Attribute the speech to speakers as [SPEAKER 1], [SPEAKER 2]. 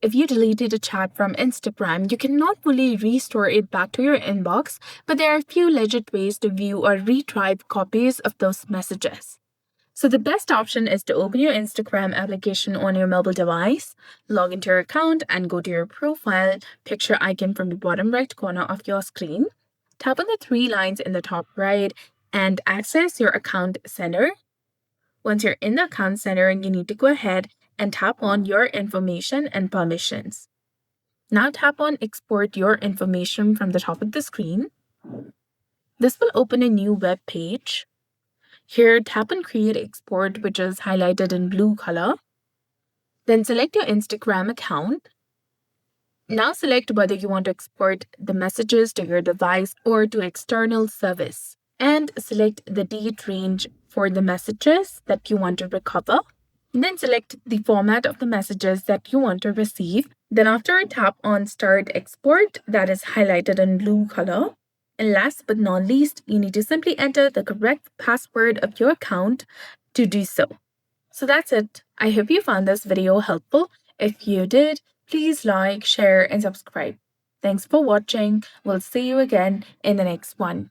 [SPEAKER 1] If you deleted a chat from Instagram, you cannot fully restore it back to your inbox, but there are a few legit ways to view or retrieve copies of those messages. So, the best option is to open your Instagram application on your mobile device, log into your account, and go to your profile picture icon from the bottom right corner of your screen. Tap on the three lines in the top right and access your account center. Once you're in the account center, you need to go ahead and tap on your information and permissions. Now tap on export your information from the top of the screen. This will open a new web page. Here, tap on create export, which is highlighted in blue color. Then select your Instagram account. Now select whether you want to export the messages to your device or to external service. And select the date range for the messages that you want to recover. Then select the format of the messages that you want to receive. Then after tap on start export, that is highlighted in blue color. And last but not least, you need to simply enter the correct password of your account to do so. So that's it. I hope you found this video helpful. If you did, please like, share, and subscribe. Thanks for watching. We'll see you again in the next one.